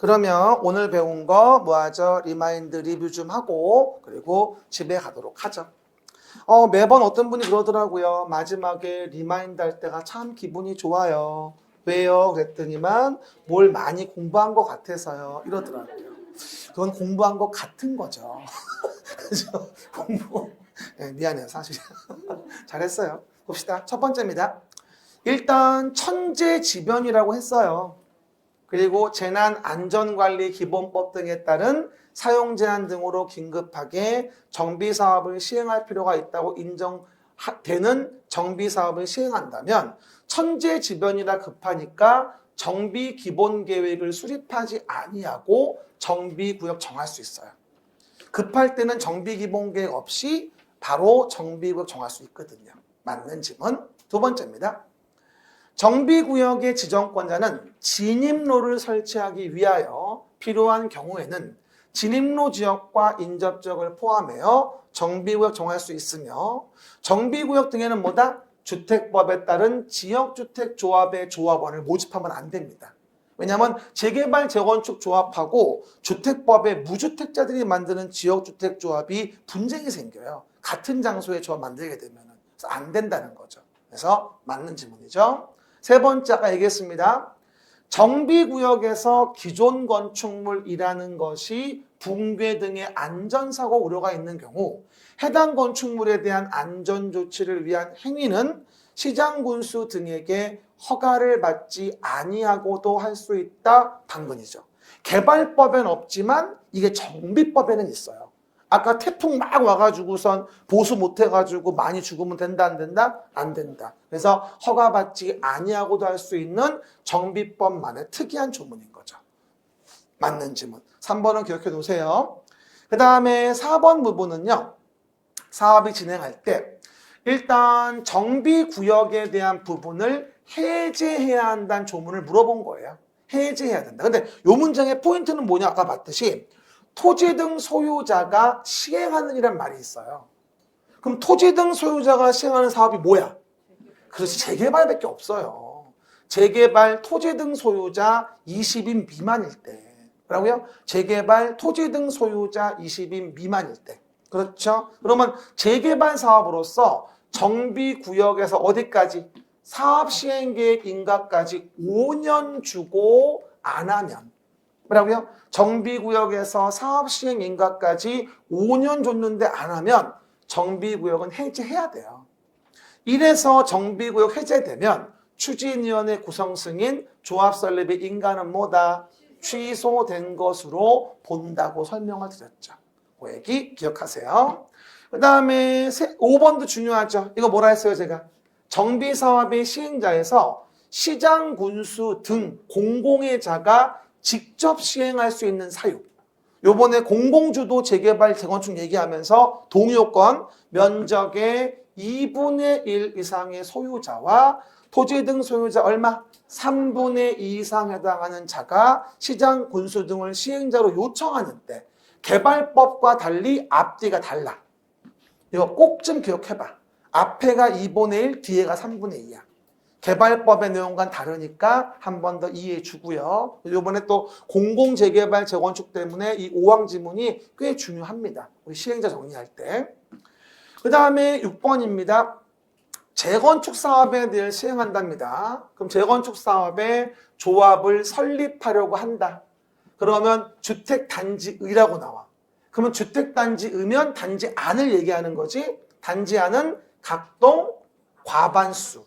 그러면 오늘 배운 거 뭐하죠? 리마인드 리뷰 좀 하고 그리고 집에 가도록 하죠. 매번 어떤 분이 그러더라고요. 마지막에 리마인드 할 때가 참 기분이 좋아요. 왜요? 그랬더니만 뭘 많이 공부한 것 같아서요. 이러더라고요. 그건 공부한 것 같은 거죠. 그죠? 공부. 네, 미안해요, 사실. 잘했어요. 봅시다. 첫 번째입니다. 일단 천재지변이라고 했어요. 그리고 재난안전관리기본법 등에 따른 사용제한 등으로 긴급하게 정비사업을 시행할 필요가 있다고 인정되는 정비사업을 시행한다면 천재지변이라 급하니까 정비기본계획을 수립하지 아니하고 정비구역 정할 수 있어요. 급할 때는 정비기본계획 없이 바로 정비구역 정할 수 있거든요. 맞는 질문. 두 번째입니다. 정비구역의 지정권자는 진입로를 설치하기 위하여 필요한 경우에는 진입로 지역과 인접지역을 포함하여 정비구역 정할 수 있으며 정비구역 등에는 뭐다? 주택법에 따른 지역주택조합의 조합원을 모집하면 안 됩니다. 왜냐하면 재개발 재건축 조합하고 주택법의 무주택자들이 만드는 지역주택조합이 분쟁이 생겨요. 같은 장소에 조합 만들게 되면. 그래서 안 된다는 거죠. 그래서 맞는 질문이죠. 세 번째 아까 얘기했습니다. 정비구역에서 기존 건축물이라는 것이 붕괴 등의 안전사고 우려가 있는 경우 해당 건축물에 대한 안전조치를 위한 행위는 시장군수 등에게 허가를 받지 아니하고도 할 수 있다. 당근이죠. 개발법엔 없지만 이게 정비법에는 있어요. 아까 태풍 막 와가지고선 보수 못해가지고 많이 죽으면 된다 안 된다? 안 된다. 그래서 허가받지 아니하고도 할 수 있는 정비법만의 특이한 조문인 거죠. 맞는 질문. 3번은 기억해 놓으세요. 그 다음에 4번 부분은요. 사업이 진행할 때 일단 정비구역에 대한 부분을 해제해야 한다는 조문을 물어본 거예요. 해제해야 된다. 근데 요 문장의 포인트는 뭐냐? 아까 봤듯이 토지 등 소유자가 시행하는 이란 말이 있어요. 그럼 토지 등 소유자가 시행하는 사업이 뭐야? 그렇지, 재개발밖에 없어요. 재개발 토지 등 소유자 20인 미만일 때. 뭐라고요? 재개발 토지 등 소유자 20인 미만일 때. 그렇죠? 그러면 재개발 사업으로서 정비구역에서 어디까지? 사업 시행계획 인가까지 5년 주고 안 하면 뭐라고요? 정비구역에서 사업 시행 인가까지 5년 줬는데 안 하면 정비구역은 해제해야 돼요. 이래서 정비구역 해제되면 추진위원회 구성 승인 조합 설립의 인가는 뭐다? 취소된 것으로 본다고 설명을 드렸죠. 그 얘기 기억하세요. 그 다음에 5번도 중요하죠. 이거 뭐라 했어요 제가? 정비사업의 시행자에서 시장, 군수 등 공공의 자가 직접 시행할 수 있는 사유. 요번에 공공주도 재개발 재건축 얘기하면서 동요권 면적의 2분의 1 이상의 소유자와 토지 등 소유자 얼마? 3분의 2 이상 해당하는 자가 시장, 군수 등을 시행자로 요청하는 때 개발법과 달리 앞뒤가 달라. 이거 꼭 좀 기억해봐. 앞에가 2분의 1, 뒤에가 3분의 2야. 개발법의 내용과는 다르니까 한 번 더 이해해 주고요. 이번에 또 공공재개발 재건축 때문에 이 5항 지문이 꽤 중요합니다. 우리 시행자 정리할 때. 그 다음에 6번입니다. 재건축 사업에 대해 시행한답니다. 그럼 재건축 사업에 조합을 설립하려고 한다. 그러면 주택단지의라고 나와. 그러면 주택단지의면 단지안을 얘기하는 거지. 단지안은 각동 과반수.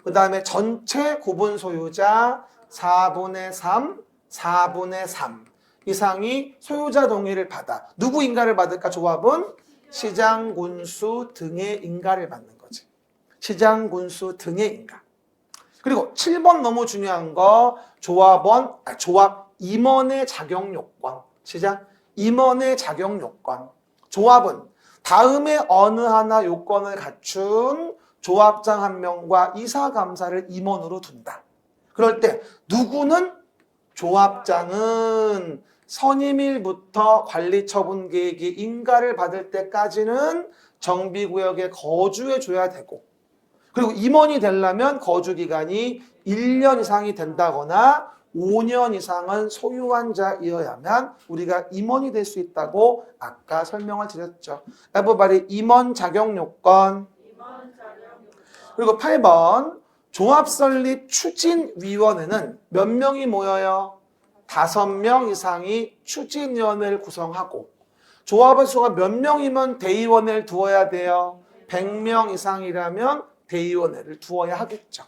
그 다음에 전체 구분 소유자 4분의 3, 4분의 3 이상이 소유자 동의를 받아. 누구 인가를 받을까? 조합은 시장, 군수 등의 인가를 받는 거지. 시장, 군수 등의 인가. 그리고 7번 너무 중요한 거 조합 임원의 자격 요건. 시작. 임원의 자격 요건. 조합은 다음에 어느 하나 요건을 갖춘 조합장 1명과 이사감사를 임원으로 둔다. 그럴 때 누구는 조합장은 선임일부터 관리처분계획이 인가를 받을 때까지는 정비구역에 거주해 줘야 되고 그리고 임원이 되려면 거주기간이 1년 이상이 된다거나 5년 이상은 소유한 자이어야만 우리가 임원이 될 수 있다고 아까 설명을 드렸죠. everybody 임원 자격 요건. 그리고 8번 조합 설립 추진위원회는 몇 명이 모여요? 5명 이상이 추진위원회를 구성하고 조합원 수가 몇 명이면 대의원회를 두어야 돼요? 100명 이상이라면 대의원회를 두어야 하겠죠.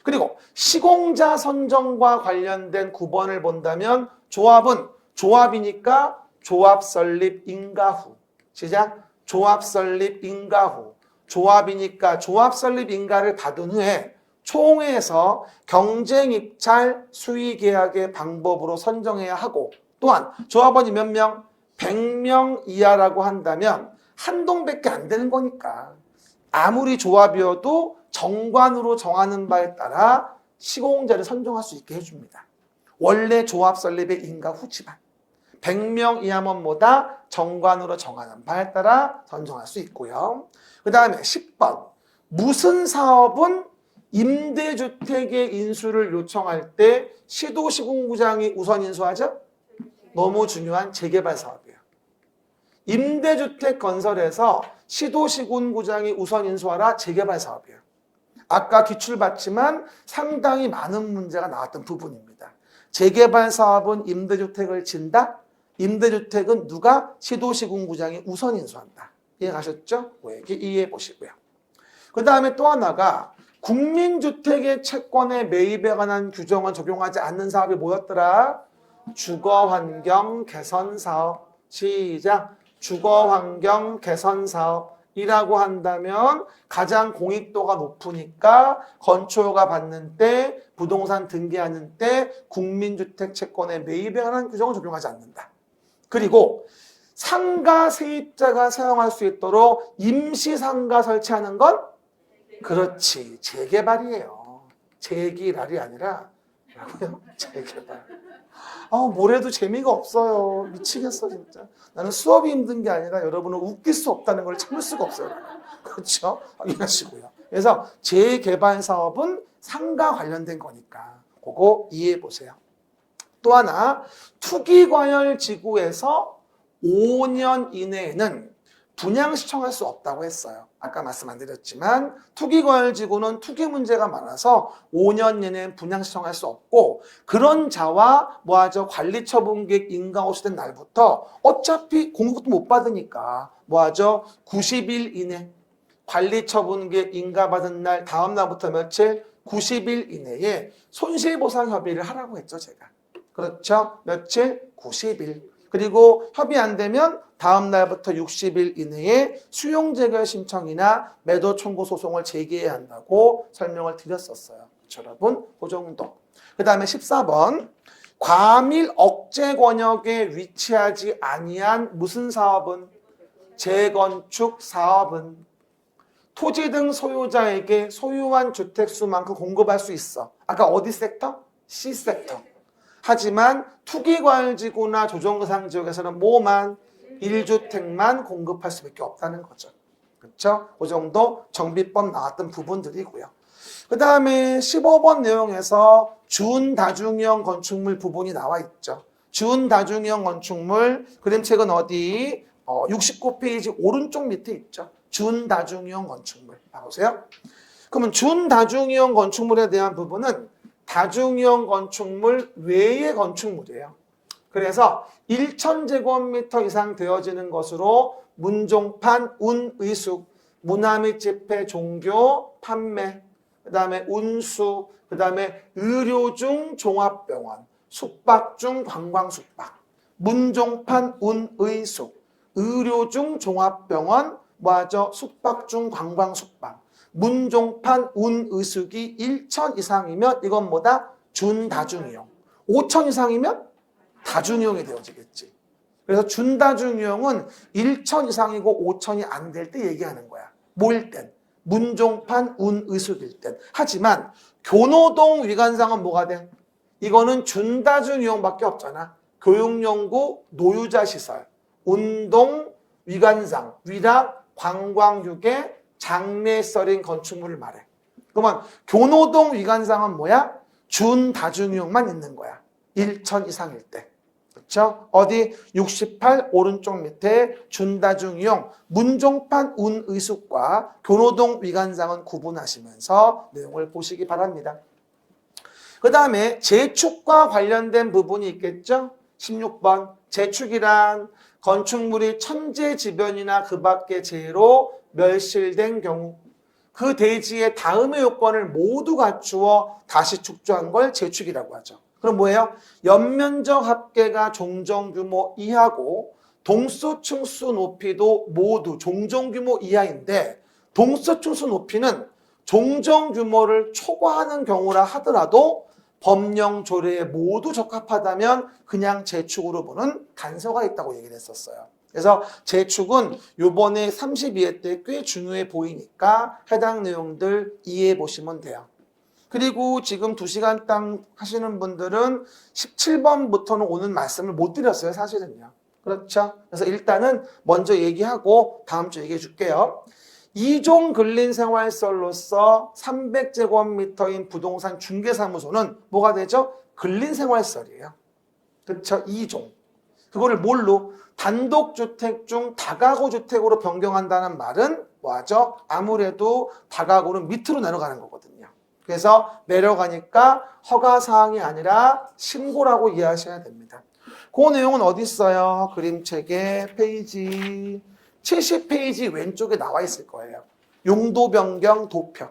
그리고 시공자 선정과 관련된 9번을 본다면 조합은 조합이니까 조합 설립 인가 후. 시작. 조합 설립 인가 후. 조합이니까 조합 설립 인가를 받은 후에 총회에서 경쟁 입찰 수의 계약의 방법으로 선정해야 하고 또한 조합원이 몇 명? 100명 이하라고 한다면 한 동밖에 안 되는 거니까 아무리 조합이어도 정관으로 정하는 바에 따라 시공자를 선정할 수 있게 해줍니다. 원래 조합 설립의 인가 후지만 100명 이하면 뭐다? 정관으로 정하는 바에 따라 선정할 수 있고요. 그 다음에 10번 무슨 사업은 임대주택의 인수를 요청할 때 시도시공구장이 우선 인수하죠? 너무 중요한 재개발 사업이에요. 임대주택 건설에서 시도시군구장이 우선 인수하라 재개발 사업이에요. 아까 기출받지만 상당히 많은 문제가 나왔던 부분입니다. 재개발 사업은 임대주택을 진다? 임대주택은 누가? 시도시군구장이 우선 인수한다. 이해가셨죠? 이해해 보시고요. 그 다음에 또 하나가 국민주택의 채권의 매입에 관한 규정은 적용하지 않는 사업이 뭐였더라? 주거환경 개선사업. 시작. 주거환경 개선사업이라고 한다면 가장 공익도가 높으니까 건초가 받는 때 부동산 등기하는 때 국민주택 채권의 매입에 관한 규정은 적용하지 않는다. 그리고 상가 세입자가 사용할 수 있도록 임시상가 설치하는 건 그렇지 재개발이에요. 재기랄이 아니라 뭐라고요? 재개발. 뭐래도 재미가 없어요. 미치겠어 진짜. 나는 수업이 힘든 게 아니라 여러분을 웃길 수 없다는 걸 참을 수가 없어요. 그렇죠? 확인하시고요. 그래서 재개발 사업은 상가 관련된 거니까 그거 이해해 보세요. 또 하나 투기과열지구에서 5년 이내에는 분양 신청할 수 없다고 했어요. 아까 말씀 안 드렸지만 투기과열지구는 투기 문제가 많아서 5년 이내엔 분양 신청할 수 없고 그런 자와 뭐하죠? 관리처분계획 인가호시된 날부터 어차피 공급도 못 받으니까 뭐하죠? 90일 이내 관리처분계획 인가받은 날 다음 날부터 며칠? 90일 이내에 손실보상 협의를 하라고 했죠 제가. 그렇죠? 며칠? 90일. 그리고 협의 안 되면 다음 날부터 60일 이내에 수용재결 신청이나 매도 청구 소송을 제기해야 한다고 설명을 드렸었어요. 그렇죠, 여러분? 그 정도. 그 다음에 14번. 과밀 억제 권역에 위치하지 아니한 무슨 사업은? 재건축 사업은 토지 등 소유자에게 소유한 주택수만큼 공급할 수 있어. 아까 어디 섹터? C섹터. 하지만 투기과열지구나 조정상지역에서는 뭐만? 1주택만 공급할 수밖에 없다는 거죠. 그렇죠? 그 정도 정비법 나왔던 부분들이고요. 그 다음에 15번 내용에서 준다중이형 건축물 부분이 나와 있죠. 준다중이형 건축물 그림책은 어디? 69페이지 오른쪽 밑에 있죠. 준다중이형 건축물. 봐보세요. 그러면 준다중이형 건축물에 대한 부분은 다중이형 건축물 외의 건축물이에요. 그래서 1,000제곱미터 이상 되어지는 것으로 문종판, 운의숙, 문화 및 집회, 종교, 판매, 그 다음에 운수, 그 다음에 의료 중 종합병원, 숙박 중 관광숙박, 문종판, 운의숙, 의료 중 종합병원, 뭐하죠? 숙박 중 관광숙박. 문종판, 운의숙이 1,000 이상이면 이건 뭐다? 준다중이용. 5,000 이상이면 다중이용이 되어지겠지. 그래서 준다중이용은 1,000 이상이고 5,000이 안 될 때 얘기하는 거야. 뭐일 땐? 문종판, 운의숙일 땐. 하지만 교노동 위관상은 뭐가 돼? 이거는 준다중이용밖에 없잖아. 교육연구, 노유자시설, 운동, 위관상, 위락, 관광휴게, 장례설인 건축물을 말해. 그러면 교노동 위관상은 뭐야? 준다중이용만 있는 거야. 1천 이상일 때. 그렇죠? 어디 68 오른쪽 밑에 준다중이용 문종판 운의숙과 교노동 위관상은 구분하시면서 내용을 보시기 바랍니다. 그 다음에 재축과 관련된 부분이 있겠죠? 16번 재축이란 건축물이 천재지변이나 그 밖의 재해로 멸실된 경우 그 대지의 다음의 요건을 모두 갖추어 다시 축조한 걸 재축이라고 하죠. 그럼 뭐예요? 연면적 합계가 종정규모 이하고 동수층수 높이도 모두 종정규모 이하인데 동수층수 높이는 종정규모를 초과하는 경우라 하더라도 법령 조례에 모두 적합하다면 그냥 재축으로 보는 단서가 있다고 얘기를 했었어요. 그래서 재축은 요번에 32회 때 꽤 중요해 보이니까 해당 내용들 이해해 보시면 돼요. 그리고 지금 2시간 땅 하시는 분들은 17번부터는 오는 말씀을 못 드렸어요, 사실은요. 그렇죠? 그래서 일단은 먼저 얘기하고 다음 주 얘기해 줄게요. 2종 근린생활설로서 300제곱미터인 부동산 중개사무소는 뭐가 되죠? 근린생활설이에요. 그렇죠? 2종. 그거를 뭘로? 단독주택 중 다가구주택으로 변경한다는 말은 뭐하죠? 아무래도 다가구는 밑으로 내려가는 거거든요. 그래서 내려가니까 허가사항이 아니라 신고라고 이해하셔야 됩니다. 그 내용은 어디 있어요? 그림책의 페이지 70페이지 왼쪽에 나와 있을 거예요. 용도 변경 도표.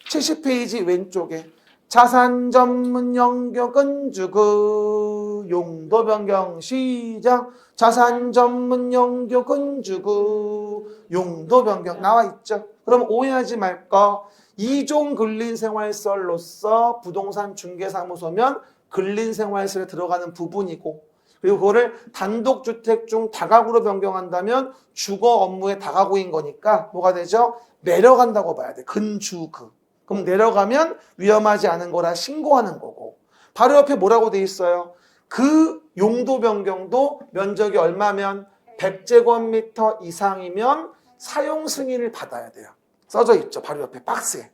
70페이지 왼쪽에 자산 전문 영격은 주그 용도 변경 시작. 자산 전문 영격은 주그 용도 변경 나와 있죠. 그럼 오해하지 말 거. 2종 근린생활설로서 부동산 중개사무소면 근린생활설에 들어가는 부분이고 그리고 그거를 단독주택 중 다가구로 변경한다면 주거 업무의 다가구인 거니까 뭐가 되죠? 내려간다고 봐야 돼. 근주그. 그럼 내려가면 위험하지 않은 거라 신고하는 거고 바로 옆에 뭐라고 돼 있어요? 그 용도 변경도 면적이 얼마면 100제곱미터 이상이면 사용 승인을 받아야 돼요. 써져 있죠. 바로 옆에 박스에.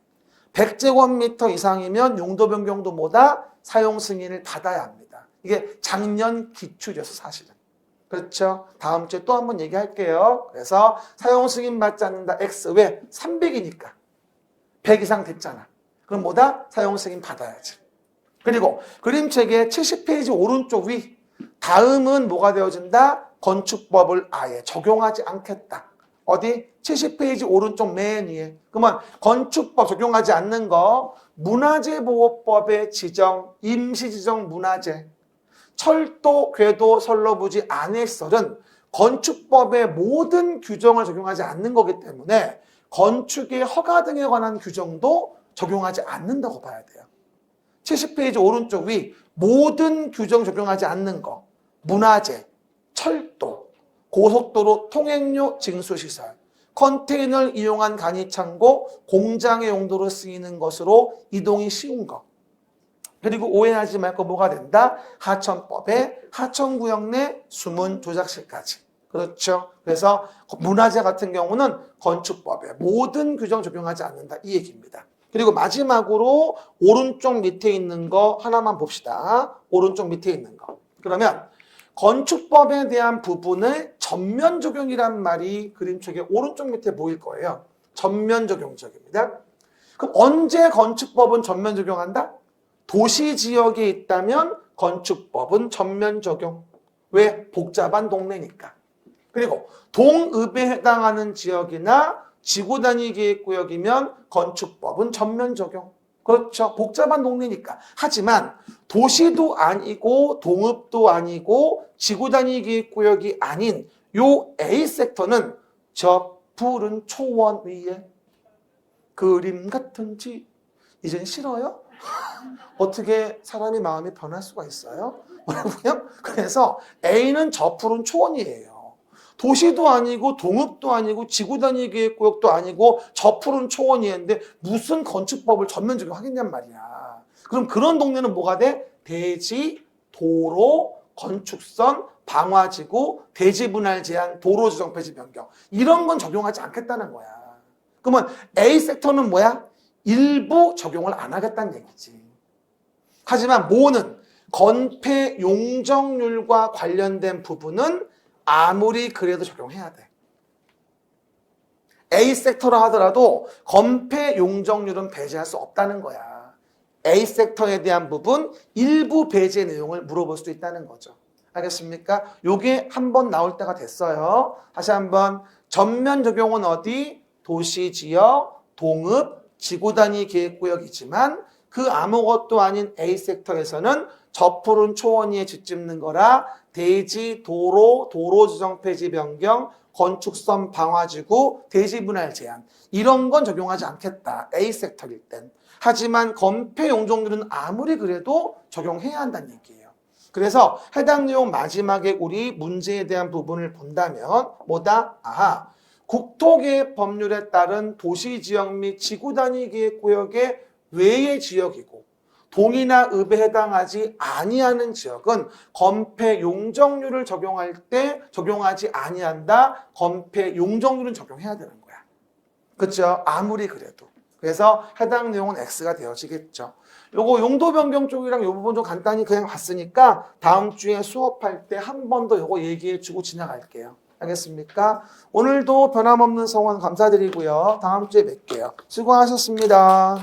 100제곱미터 이상이면 용도 변경도 뭐다? 사용 승인을 받아야 합니다. 이게 작년 기출이어서 사실은. 그렇죠? 다음 주에 또 한번 얘기할게요. 그래서 사용 승인 받지 않는다. X 왜? 300이니까. 100 이상 됐잖아. 그럼 뭐다? 사용 승인 받아야지. 그리고 그림책의 70페이지 오른쪽 위. 다음은 뭐가 되어진다? 건축법을 아예 적용하지 않겠다. 어디? 70페이지 오른쪽 맨 위에. 그러면 건축법 적용하지 않는 거 문화재보호법의 지정, 임시지정 문화재, 철도, 궤도, 선로부지 안내시설은 건축법의 모든 규정을 적용하지 않는 거기 때문에 건축의 허가 등에 관한 규정도 적용하지 않는다고 봐야 돼요. 70페이지 오른쪽 위 모든 규정 적용하지 않는 거 문화재, 철도, 고속도로 통행료 징수시설, 컨테이너를 이용한 간이창고, 공장의 용도로 쓰이는 것으로 이동이 쉬운 것. 그리고 오해하지 말고 뭐가 된다? 하천법에 하천구역 내 수문 조작실까지. 그렇죠. 그래서 문화재 같은 경우는 건축법에 모든 규정 적용하지 않는다. 이 얘기입니다. 그리고 마지막으로 오른쪽 밑에 있는 거 하나만 봅시다. 오른쪽 밑에 있는 거. 그러면 건축법에 대한 부분을 전면 적용이란 말이 그림책의 오른쪽 밑에 보일 거예요. 전면 적용적입니다. 그럼 언제 건축법은 전면 적용한다? 도시 지역에 있다면 건축법은 전면 적용. 왜? 복잡한 동네니까. 그리고 동읍에 해당하는 지역이나 지구단위계획구역이면 건축법은 전면 적용. 그렇죠. 복잡한 동네니까. 하지만 도시도 아니고 동읍도 아니고 지구단위계획구역이 아닌 요 A섹터는 저 푸른 초원 위에 그림 같은 집. 이젠 싫어요? 어떻게 사람이 마음이 변할 수가 있어요? 뭐라고요? 그래서 A는 저 푸른 초원이에요. 도시도 아니고 동읍도 아니고 지구단위계획구역도 아니고 저 푸른 초원이었는데 무슨 건축법을 전면 적용하겠냔 말이야. 그럼 그런 동네는 뭐가 돼? 대지, 도로, 건축선, 방화지구, 대지 분할 제한, 도로 지정 폐지 변경 이런 건 적용하지 않겠다는 거야. 그러면 A 섹터는 뭐야? 일부 적용을 안 하겠다는 얘기지. 하지만 모는 건폐 용적률과 관련된 부분은 아무리 그래도 적용해야 돼. A 섹터라 하더라도 건폐 용적률은 배제할 수 없다는 거야. A 섹터에 대한 부분 일부 배제 내용을 물어볼 수도 있다는 거죠. 알겠습니까? 요게 한번 나올 때가 됐어요. 다시 한번 전면 적용은 어디? 도시, 지역, 동읍, 지구단위 계획구역이지만 그 아무것도 아닌 A 섹터에서는 저푸른 초원위에 집 짓는 거라 대지, 도로, 도로지정 폐지 변경, 건축선 방화지구, 대지 분할 제한 이런 건 적용하지 않겠다. A 섹터일 땐. 하지만 건폐 용적률은 아무리 그래도 적용해야 한다는 얘기예요. 그래서 해당 내용 마지막에 우리 문제에 대한 부분을 본다면 뭐다? 아하, 국토계획 법률에 따른 도시지역 및 지구단위계획구역의 외의 지역이고 동이나 읍에 해당하지 아니하는 지역은 건폐 용적률을 적용할 때 적용하지 아니한다. 건폐 용적률은 적용해야 되는 거야. 그렇죠? 아무리 그래도. 그래서 해당 내용은 X가 되어지겠죠. 요거 용도 변경 쪽이랑 요 부분 좀 간단히 그냥 봤으니까 다음 주에 수업할 때 한 번 더 요거 얘기해 주고 지나갈게요. 알겠습니까? 오늘도 변함없는 성원 감사드리고요. 다음 주에 뵐게요. 수고하셨습니다.